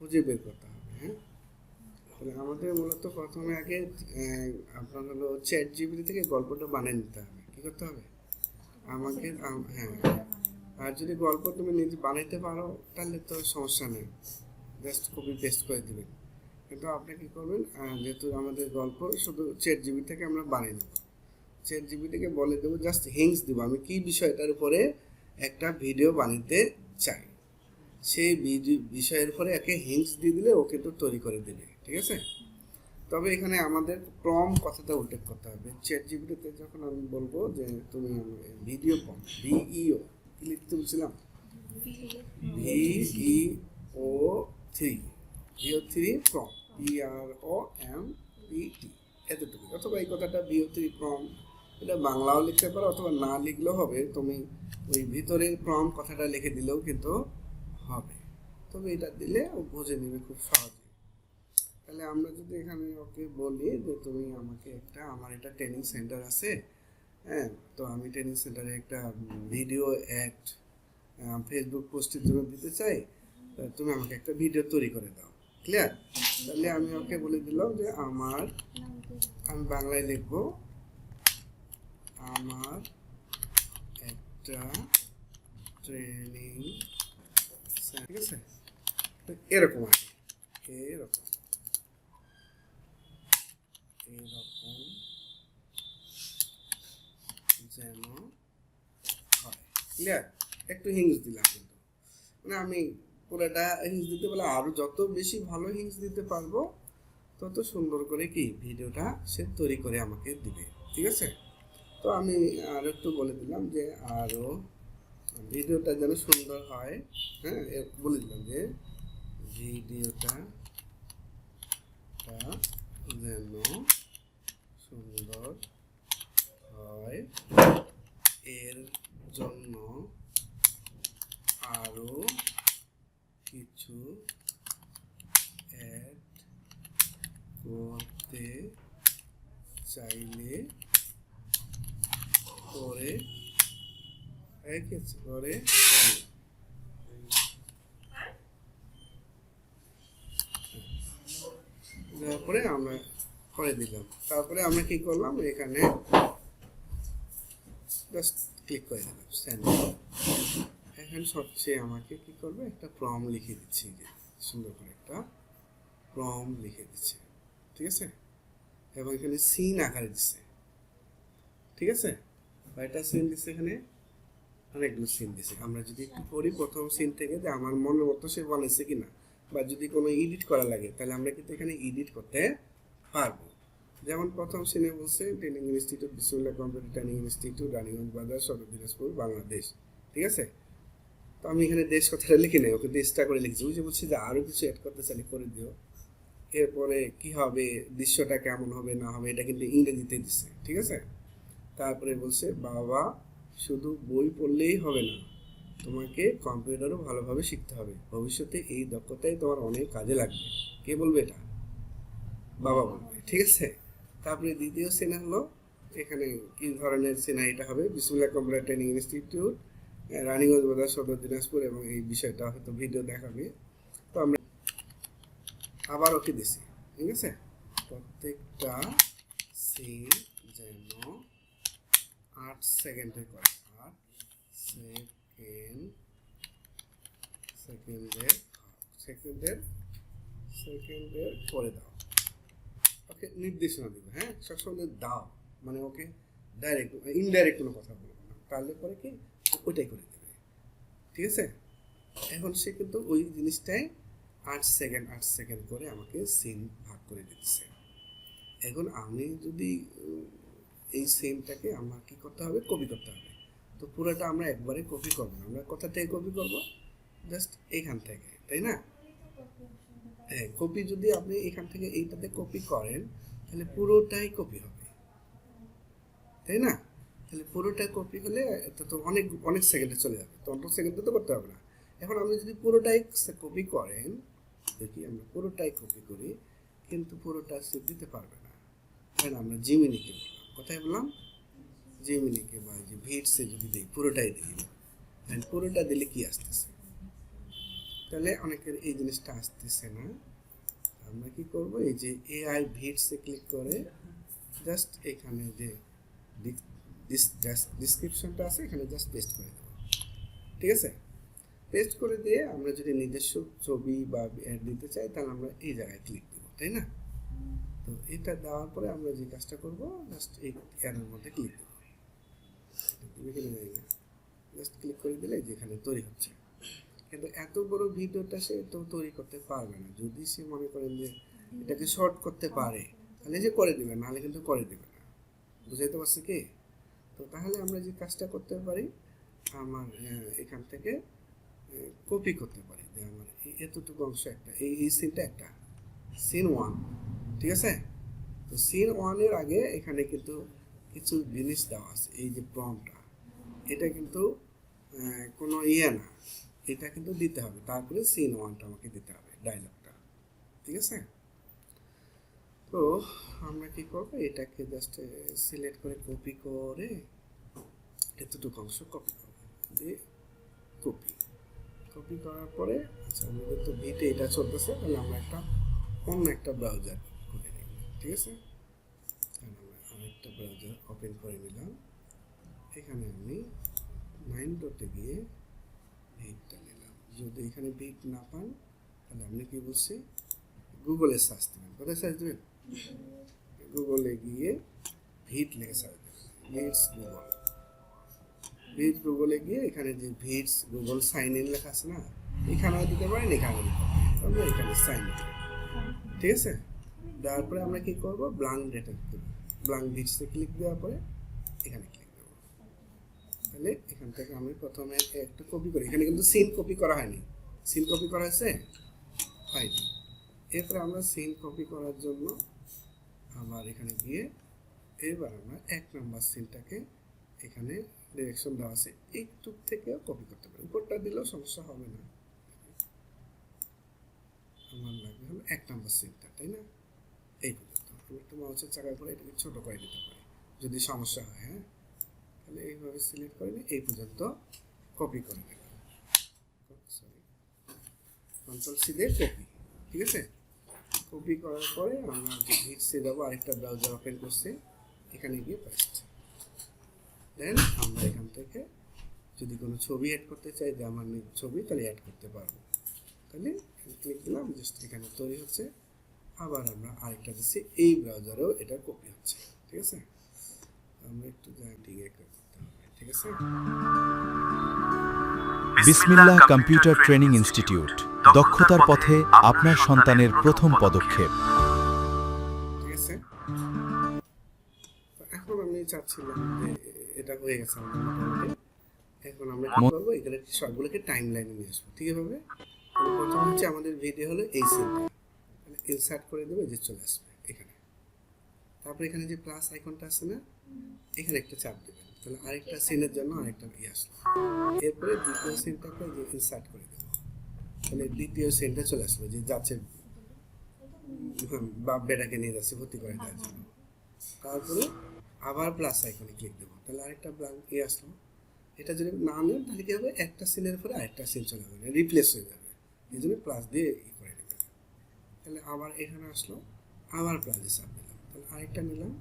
খুঁজে বের করতে হবে। হ্যাঁ, তাহলে আমাদের মূলত প্রথমে আগে আপনার হলো চ্যাট জিপিটি থেকে গল্পটা বানিয়ে নিতে হবে। কি করতে হবে আমাকে? হ্যাঁ, আর যদি গল্প তুমি নিজে বানাইতে পারো তাহলে তো সমস্যা নেই, জাস্ট কপি পেস্ট করে দিবেন। কিন্তু আপনি কি করবেন, যেহেতু আমাদের গল্প শুধু চ্যাট জিবি থেকে আমরা বানিয়ে নেব, চ্যাট জিপিটিকে বলে দেবো, জাস্ট হিংস দেবো আমি কি বিষয়টার উপরে একটা ভিডিও বানাতে চাই, সেই বিষয়ের উপরে একে হিংস দিয়ে দিলে ও কিন্তু তৈরি করে দিবে। ঠিক আছে, তবে এখানে আমাদের প্রম কথাটা উল্লেখ করতে হবে। চ্যাট জিপিটিতে যখন আমি বলবো যে তুমি ভিডিও প্রম, ভিইও কি লিখতে বলছিলাম, ভিইও থ্রি, ভিও 3 প্রম, PROMPT, এতটুকু। অথবা এই কথাটা ভিও 3 প্রম, এটা বাংলাও লিখতে পারো অথবা না লিখলেও হবে, তুমি ওই ভিতরের প্রম কথাটা লিখে দিলেও কিন্তু হবে। তবে এটা দিলে ও বুঝে নেবে খুব সহজে। তাহলে আমরা যদি এখানে ওকে বলি যে তুমি আমাকে একটা, আমার একটা ট্রেনিং সেন্টার আছে, হ্যাঁ, তো আমি ট্রেনিং সেন্টারে একটা ভিডিও অ্যাড ফেসবুক পোস্টের জন্য দিতে চাই, তুমি আমাকে একটা ভিডিও তৈরি করে দাও। ক্লিয়ার? তাহলে আমি ওকে বলে দিলাম যে আমি বাংলায় লিখব, আমার একটা ট্রেনিং, ঠিক আছে, তো এরকম আছে, এরকম এরকম যেন হয়। ক্লিয়ার? একটু হিংস দিলাম, কিন্তু মানে আমি পুরোটা হিংস দিতে পারলে আরো যত বেশি ভালো হিংস দিতে পারবো তত সুন্দর করে কি ভিডিওটা সে তৈরি করে আমাকে দিবে। ঠিক আছে, তো আমি আর একটু বলে দিলাম যে আরো ভিডিওটা যেন সুন্দর হয়। হ্যাঁ, বলে দিলাম যে ভিডিওটা যেন সুন্দর হয়, এর জন্য আরো কিছু অ্যাড করতে চাইলে করে করে তারপরে আমরা করে দিলাম। তারপরে আমরা কি করলাম, এখানে জাস্ট ক্লিক করে দিলাম সেন্ড। এখন সে আমাকে কি করবে, একটা প্রম লিখে দিচ্ছি, যে সুন্দর করে একটা প্রম লিখে দিচ্ছে। ঠিক আছে, এবং এখানে সিন আকারে দিচ্ছে। ঠিক আছে, কয়টা সিন দিচ্ছে এখানে, অনেকগুলো সিন দিছে। আমরা যদি একটু পড়ি প্রথম সিন থেকে, যে আমার মনের মতো সে বানাইছে কিনা, বা যদি কোনো এডিট করা লাগে তাহলে আমরা কিন্তু এখানে এডিট করতে পারবো। যেমন প্রথম সিনে বলছে ট্রেনিং ইনস্টিটিউট, বিসমুল্লাহ কম্পিউটার ট্রেনিং ইনস্টিটিউট, রানীগঞ্জ বাজার, সদর দিনাজপুর, বাংলাদেশ। ঠিক আছে, তো আমি এখানে দেশ কথাটা লিখি নাই, ওকে দেশটা করে লিখেছি। ওই যে বলছি যে আরো কিছু অ্যাড করতে চাইলে করে দিও। এরপরে কি হবে, দৃশ্যটা কেমন হবে না হবে, এটা কিন্তু ইংরেজিতে দিচ্ছে। ঠিক আছে, তারপরে বলছে বাবা, শুধু বই পড়লেই হবে না, তোমাকে কম্পিউটারও ভালোভাবে শিখতে হবে, ভবিষ্যতে এই দক্ষতাই তোমার অনেক কাজে লাগবে। কে বলবে এটা? বাবা বলবে। ঠিক আছে, তারপরে দ্বিতীয় সেনা হলো, এখানে কি ধরনের সেনা এটা হবে, বিসমুল্লাহ কম্পিউটার ট্রেনিং ইনস্টিটিউট, রানীগঞ্জ বাজার, সদর দিনাজপুর, এবং এই বিষয়টা হয়তো ভিডিও দেখাবে। তো আমরা আবার ওকে দিছি। ঠিক আছে, প্রত্যেকটা সিন যেন 8 সেকেন্ডে করে, 8 সেকেন্ডের সেকেন্ডের সেকেন্ডের করে দাও। ওকে নির্দেশনা দিবে। হ্যাঁ, সবসময় দাও, মানে ওকে ডাইরেক্ট ইনডাইরেক্ট কোনো কথা বলবো না, তাহলে পরে কি ওইটাই করে দেবে। ঠিক আছে, এখন সে কিন্তু ওই জিনিসটাই 8 সেকেন্ড করে আমাকে সিন ভাগ করে দিচ্ছে। এখন আমি যদি এই সিনটাকে আমার কি করতে হবে, কপি করতে হবে। তো পুরোটা আমরা একবারে কপি করবো না, আমরা কোথা থেকে কপি করবো, জাস্ট এইখান থেকে, তাই না? হ্যাঁ, কপি যদি আপনি এখান থেকে এইটাতে কপি করেন তাহলে পুরোটাই কপি হবে, তাই না? তাহলে পুরোটা কপি হলে এটা তো অনেক অনেক সেকেন্ডে চলে যাবে, তো অল্প সেকেন্ডে তো করতে হবে না। এখন আপনি যদি পুরোটাই কপি করেন, দেখি আমরা পুরোটাই কপি করি, কিন্তু পুরোটা সে দিতে পারবে না। তাই না, আমরা জিমিনিকে বললাম, কোথায় বললাম, জিমিনিকে বা ভিটসে যদি দিই, পুরোটাই দিই, পুরোটা দিলে কি আসতেছে, তাহলে অনেকের এই জিনিসটা আসতেছে না। আমরা কি করব, এই যে এআই ভিডসে ক্লিক করে জাস্ট এখানে যে ডিসক্রিপশনটা আছে এখানে জাস্ট পেস্ট করে দেবো। ঠিক আছে, পেস্ট করে দিয়ে আমরা যদি নিজস্ব ছবি বা অ্যাড দিতে চাই তাহলে আমরা এই জায়গায় ক্লিক দেবো, তাই না? তো এটা দেওয়ার পরে আমরা যে কাজটা করব, জাস্ট এই অ্যাডের মধ্যে ক্লিক দেবো। জাস্ট ক্লিক করে দিলে যেখানে তৈরি হচ্ছে। কিন্তু এত বড় ভিডিওটা সে তো তৈরি করতে পারবে না। যদি সে মনে করেন যে এটাকে শর্ট করতে পারে তাহলে যে করে দেবে, নাহলে কিন্তু করে দেবে না। বুঝাইতে পারছি কি? তো তাহলে আমরা যে কাজটা করতে পারি, আমার এখান থেকে কপি করতে পারি যে আমার এতটুকু অংশ একটা এই সিনটা একটা সিন 1, ঠিক আছে? তো সিন 1 এর আগে এখানে কিন্তু কিছু জিনিস দেওয়া আছে। এই যে প্রম্পটটা, এটা কিন্তু কোনো না, এটা কিন্তু দিতে হবে। তারপরে সিন 1টা আমাকে দিতে হবে, ডায়লগটা। ঠিক আছে? তো আমরা কি করবো, এটাকে জাস্ট সিলেক্ট করে কপি করে এতটুকু অংশ কপি করবো, দিয়ে কপি করার পরে আচ্ছা আমাদের তো ভিটে এটা চলতেছে, তাহলে আমরা অন্য একটা ব্রাউজার খুলে নিই। ঠিক আছে, তাহলে আমরা আরেকটা ব্রাউজার ওপেন করে নিলাম। এখানে আমি 9 ডটে গিয়ে ভিটটা নিলাম। যদি এখানে ভিট না পান তাহলে আপনি কি বলছি, গুগলে সার্চ দেবেন। কোথায় সার্চ দেবেন? গুগলে গিয়ে ভিট লিখে সার্চ দেবেন, ভিটস গুগল। ভিট গুগলে গিয়ে এখানে যে ভিটস গুগল সাইন ইন লেখা আছে না, এখানেও দিতে পারেন, এখানেও দিতে পারেন। আমরা এখানে সাইন ইন, ঠিক আছে? তারপরে আমরা কি করব, ব্ল্যাঙ্ক ডেটা দেব। ব্ল্যাঙ্ক ভিটসে ক্লিক দেওয়ার পরে এখানে ক্লিক দেবো। তাহলে এখান থেকে আমি প্রথমে একটা কপি করি। এখানে কিন্তু সিন কপি করা হয়নি। সিন কপি করা হয়েছে? হয়নি। এরপরে আমরা সিন কপি করার জন্য আবার এখানে গিয়ে এবার আমরা 1 নম্বর সিনটাকে এখানে ডিরেকশন দেওয়া আছে, একটু থেকে কপি করতে পারি। উপরটা দিলেও সমস্যা হবে না। আমার লাগবে হলো 1 নম্বর সিনটা, তাই না? এই পর্যন্ত আমি একটু মাউসের চাকা করে এটাকে ছোট করে দিতে পারি যদি সমস্যা হয়। হ্যাঁ, তাহলে এইভাবে সিলেক্ট করে নিয়ে এই পর্যন্ত কপি করে নিলাম। সরি, কন্ট্রোল সি দিয়ে কপি। ঠিক আছে, কপি করার পরে আমরা যে ভিটসে যাবো, আরেকটা ব্রাউজার ওপেন করছি, এখানে গিয়ে পেস্ট। দেন আমরা এখান থেকে যদি কোনো ছবি অ্যাড করতে চাই, যে আমার ছবি, তাহলে অ্যাড করতে পারবো। তাহলে ক্লিক দিলাম, জাস্ট এখানে তৈরি হচ্ছে। আবার আমরা আরেকটা দিচ্ছি, এই ব্রাউজারেও এটা কপি হচ্ছে। ঠিক আছে, আমরা একটু ডিগে করতে হবে। ঠিক আছে, বিসমিল্লাহ কম্পিউটার ট্রেনিং ইনস্টিটিউট, দক্ষতার পথে আপনার সন্তানের প্রথম পদক্ষেপ। ঠিক আছে। তো এখন আমি চাচ্ছিলাম যে এটা হয়ে গেছে আমাদের মোটামুটি। এখন আমরা কি করবো, এখানে সবগুলোকে টাইম লাইনে নিয়ে আসবো। ঠিক আছে, প্রথম হচ্ছে আমাদের ভিডিও হলো এই সিনটা, ইনসার্ট করে দেবো, যে চলে আসবে এখানে। তারপরে এখানে যে প্লাস আইকনটা আছে না, এখানে একটা চাপ দেবেন, তাহলে আরেকটা সিনের জন্য আরেকটা আসলো। এরপরে দ্বিতীয় সিনটাকে যে ইনসার্ট করে দেবো, তাহলে দ্বিতীয় সিনটা চলে আসলো, যে যাচ্ছে বাপ বেটাকে নিয়ে যাচ্ছে ভর্তি করে দেওয়ার জন্য। তারপরে আবার প্লাস আইকনে ক্লিক দেবো, তাহলে আরেকটা ব্ল্যাঙ্ক আসলো। এটা যদি না নেন তাহলে কি হবে, একটা সিনের পরে আরেকটা সিন চলে যাবে, রিপ্লেস হয়ে যাবে। এই জন্য প্লাস দিয়ে করে নেবেন। তাহলে আবার এখানে আসলো, আবার প্লাসে চাপ দিলাম, তাহলে আরেকটা নিলাম।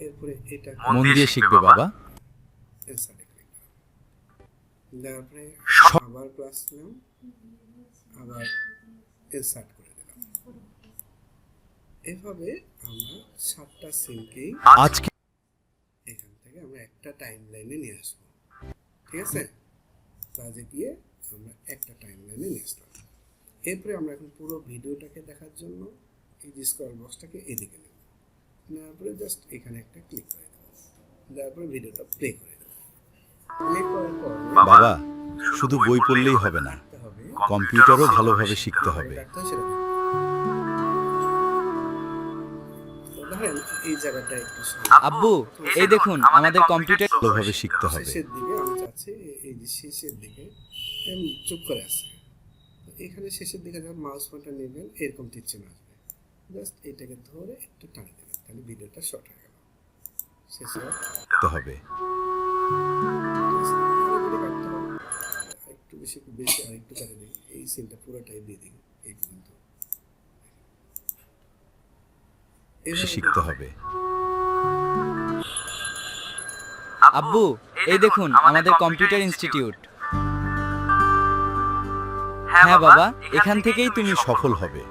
এরপরে এটা মন দিয়ে শিখবে বাবা। ইনসার্টে ক্লিক দিলাম, দেওয়ার পরে আবার প্লাস নিলাম, আবার ইনসার্ট করে দিলাম। এভাবে আমরা 7টা সিনকেই আজকে এখান থেকে আমরা একটা টাইম লাইনে নিয়ে আসবো। ঠিক আছে, কাজে গিয়ে আমরা একটা টাইম লাইনে নিয়ে আসলাম। এরপরে আমরা এখন পুরো ভিডিওটাকে দেখার জন্য এই যে স্ক্রল বক্সটাকে এদিকে নেব, নেওয়ার পরে জাস্ট এখানে একটা ক্লিক করে দেবো, দেওয়ার পরে ভিডিওটা প্লে করে দেবো। প্লে করার পর বাবা, শুধু বই পড়লেই হবে না, দেখতে হবে, কম্পিউটারও ভালোভাবে শিখতে হবে। দেখতে হয় সেটা। তো ধরেন এই জায়গাটা একটু আব্বু, এই দেখুন আমাদের কম্পিউটার ভালোভাবে শিখতে হবে। শেষের দিকে আমি চাচ্ছি এই যে শেষের দিকে চুপ করে আছে, এখানে শেষের দিকে যখন মাউস পয়েন্টার নেবেন এরকম তীর চিহ্ন আসবে, জাস্ট এটাকে ধরে একটু টানে দেবেন, তাহলে ভিডিওটা শর্ট হয়ে গেল। শেষে শিখতে হবে। একটু বেশি বেশি আরেকটু কাটে দিই, এই সিনটা পুরোটাই দিয়ে দিই এই পর্যন্ত। শিখতে হবে। আব্বু এই দেখুন আমাদের কম্পিউটার ইনস্টিটিউট। হ্যাঁ বাবা, এখান থেকেই তুমি সফল হবে।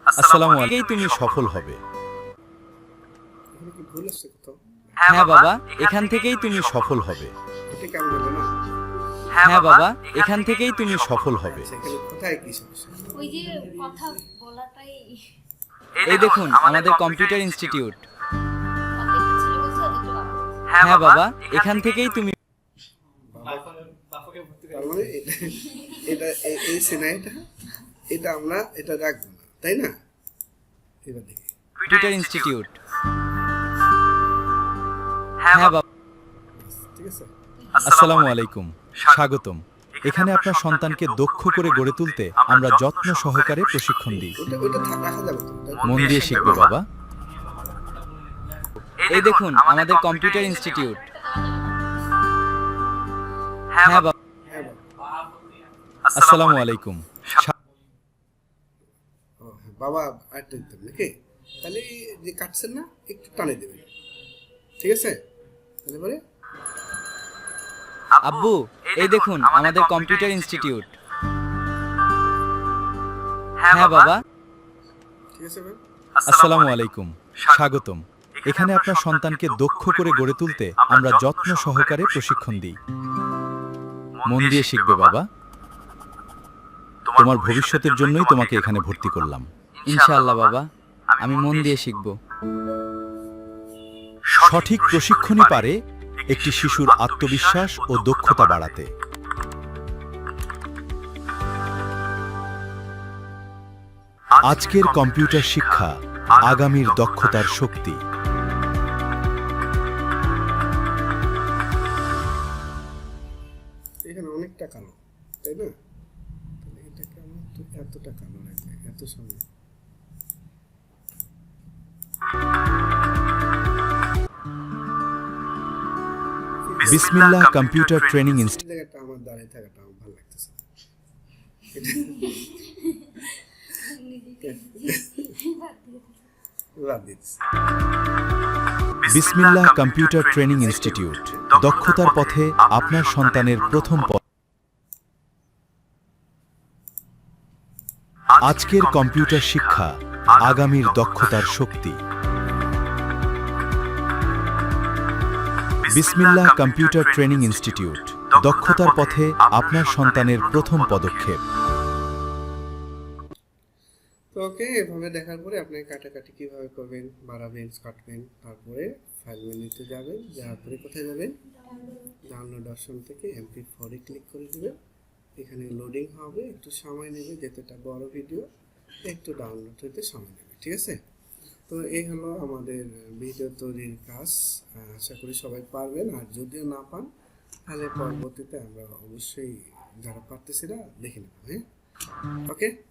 আসসালামু আলাইকুম। তুমি সফল হবে। এখানে কি ভুল আছে কোথাও? হ্যাঁ বাবা, এখান থেকেই তুমি সফল হবে। এটা কেমন হলো না? হ্যাঁ বাবা, এখান থেকেই তুমি সফল হবে। সেখানে কোথায় কি সমস্যা? ওই যে কথা বলাটাই এই দেখুন আমাদের কম্পিউটার ইনস্টিটিউট। অর্ধেক ছিল বলছে অর্ধেকটা বাবা বলছে। হ্যাঁ বাবা, এখান থেকেই তুমি তার মানে এটা এই সিনারিটা এটা আমরা এটা রাখবো না, তাই না? এবার দেখি কম্পিউটার ইনস্টিটিউট। হ্যাঁ বাবা, ঠিক আছে। আসসালামু আলাইকুম, স্বাগতম। এখানে আপনার সন্তানকে দক্ষ করে গড়ে তুলতে আমরা যত্ন সহকারে প্রশিক্ষণ দিই। ওটা রাখা যাবে তো, ওটা- মন দিয়ে শিখবে বাবা। এই দেখুন আমাদের কম্পিউটার ইনস্টিটিউট। হ্যাঁ বাবা, হ্যাঁ বাবা। আসসালামু আলাইকুম। ও হ্যাঁ, বাবা আরেকটা দিতাম নাকি? তাহলে এই যে কাটছেন না একটু টানে দেবেন, ঠিক আছে? তাহলে পরে আব্বু এই দেখুন আমাদের কম্পিউটার ইনস্টিটিউট। হ্যাঁ বাবা, ঠিক আছে ভাই। আসসালামু আলাইকুম, স্বাগতম। এখানে আপনার সন্তানকে দক্ষ করে গড়ে তুলতে আমরা যত্ন সহকারে প্রশিক্ষণ দিই। মন দিয়ে শিখবে বাবা। তোমার ভবিষ্যতের জন্যই তোমাকে এখানে ভর্তি করলাম। ইনশাআল্লাহ বাবা, আমি মন দিয়ে শিখব। সঠিক প্রশিক্ষণই পারে একটি শিশুর আত্মবিশ্বাস ও দক্ষতা বাড়াতে। আজকের কম্পিউটার শিক্ষা আগামীর দক্ষতার শক্তি। এখানে অনেকটা কালো, তাই না? তাহলে এটাকে আমরা একটু এতটা কালো রাখবে, এত সময়। বিসমিল্লাহ কম্পিউটার ট্রেনিং ইনস্টিটিউট। এই জায়গাটা আমার দাঁড়িয়ে থাকাটা আমার ভালো লাগতেছে না। বাদ দিচ্ছি। বিসমিল্লাহ কম্পিউটার ট্রেনিং ইনস্টিটিউট দক্ষতার পথে আপনার সন্তানের প্রথম পথ। আজকের কম্পিউটার শিক্ষা আগামীর দক্ষতার শক্তি। বিসমিল্লাহ কম্পিউটার ট্রেনিং ইনস্টিটিউট দক্ষতার পথে আপনার সন্তানের প্রথম পদক্ষেপ। তো ওকে, এভাবে দেখার পরে আপনি কাটাকাটি কিভাবে করবেন, বাড়াবেন, কাটবেন, তারপরে ফাইল মেনুতে যাবেন, যাওয়ার পরে কোথায় যাবেন? ডাউনলোড অপশন থেকে MP4 এ ক্লিক করে দিবেন। এখানে লোডিং হবে, একটু সময় নেবে, যেহেতু এটা বড় ভিডিও একটু ডাউনলোড হতে সময় নেবে, ঠিক আছে? তো এই হলো আমাদের ভিডিও তৈরির কাজ। আশা করি সবাই পারবেন, আর যদিও না পান তাহলে পরবর্তীতে আমরা অবশ্যই যারা পারতেছি না দেখে নেব। হ্যাঁ, ওকে।